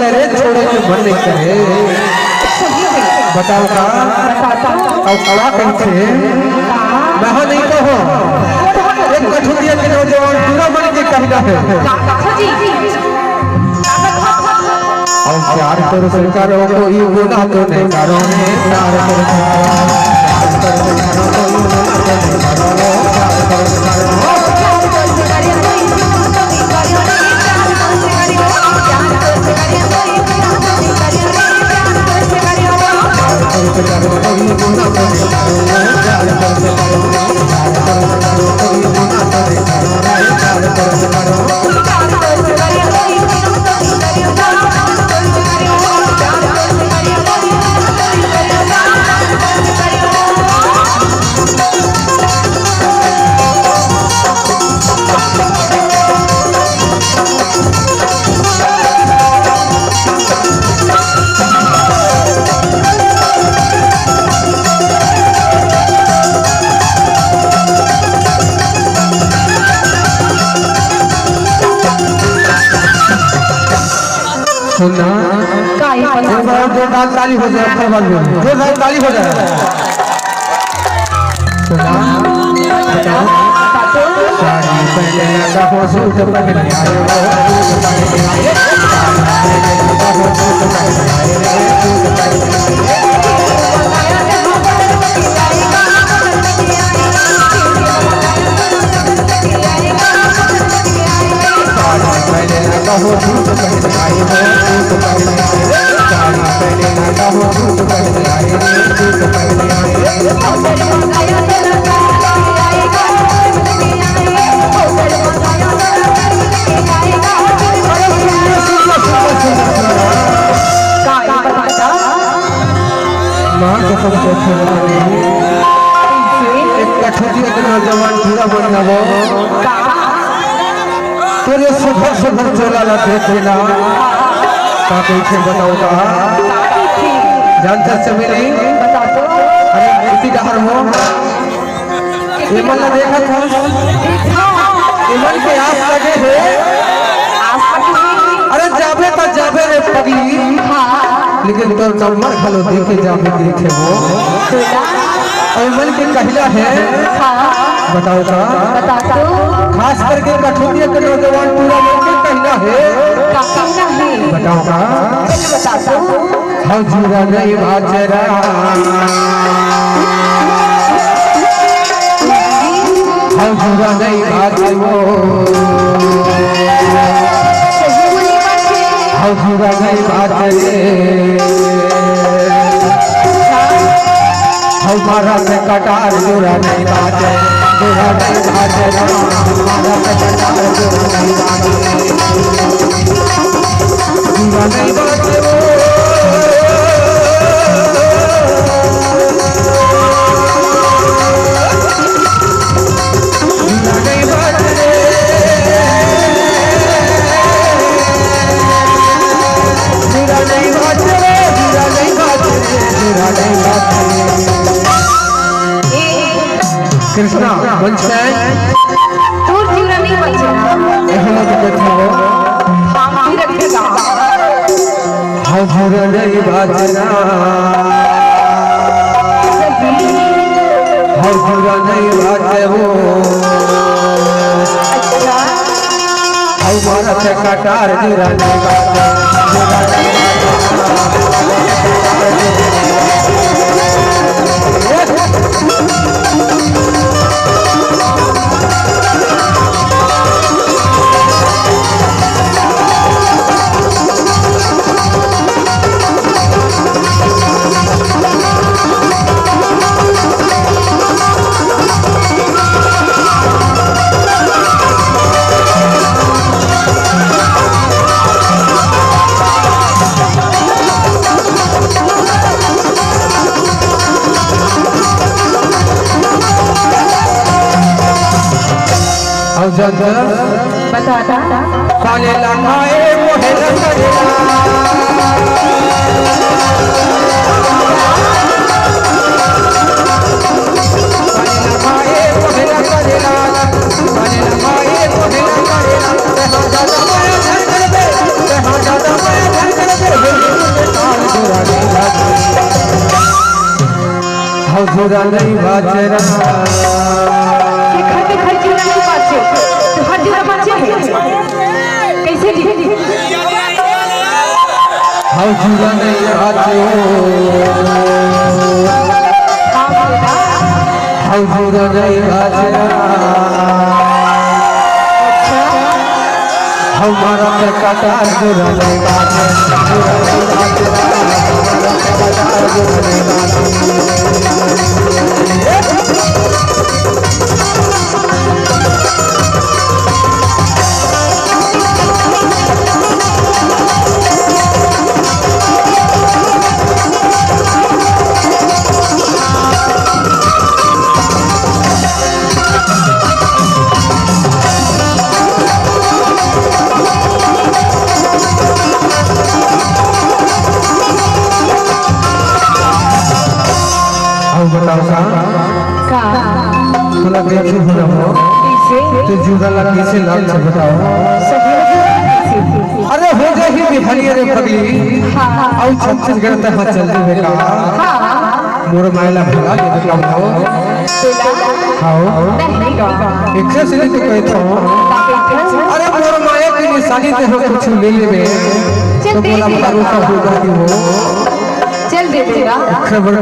चले रे छोड़े के मन नहीं करे बताओ का और कड़ा कैसे मैं नहीं कहो एक कठुरिया के नौजवान पूरा मन के कहना है और प्यार कर करो कोई गुनाह तो नहीं करो प्यार कर सुनना जोरदार ताली हो जाए जोरदार ताली हो जाए सुनना साड़ी पहने लगा हो सूट पहने आए हो नौजवान पूरा बनना वो तेरे सुबह सुबह चोला ला देखना का कैसे बताओगा जानता से मिली अरे इसी डहर हो इमन ने देखा था इमन के आस लगे है अरे जाबे तो जाबे रे पगली लेकिन तो नंबर खलो देखे जाबे देखे वो इमन के कहला है बताओ का खास करके कठुरिया के नौजवान पूरा मिलकर कहना है बताओ का हजूरा नहीं बाजरा हजूरा नहीं बाजरो हजूरा नहीं बाजरे हमारा से कटार जुरा नहीं बाजे जुरा नहीं बाजे हमारा से कटार जुरा नहीं बाजे जुरा नहीं बाजे वो जुरा नहीं बाजे जुरा नहीं बाजे जुरा नहीं बाजे जुरा नहीं बाजे कृष्णा वंशा तू जीरा नहीं बचेगा ehla to betho हम भी रखेगा हजूरा नहीं बाजना हजूरा नहीं बाजे वो हमारा से कटार जुरा नहीं बाजे जुरा नहीं बता काले लगाए मोहे लगेला हजूरा नहीं बाजे रहा ये घर पे घर जीना नहीं बाचे तो हर जीना बाचे है कैसे जी हजूरा नहीं बाजे हाँ बेटा हजूरा नहीं बाजे हमारा पे कटार जुरा नहीं बाजे जुरा नहीं बाजे हमारा पे कटार जुरा नहीं बाजे बताओ का थोड़ा देखी हो हो कैसे तो जुड़ा लगी से लाल से बताओ सही कैसे अरे हो जाए ही बिहारी रे पगली हाँ और छत्तीसगढ़ तक हाथ चल दे का हाँ मोर मायला भला ये बताओ खाओ नहीं का एक से तो कहता हूं अरे मोर माया की निशानी ते हो कुछ ले लेबे तो बोला भरोसा हो जाती हो चल दे देगा खबर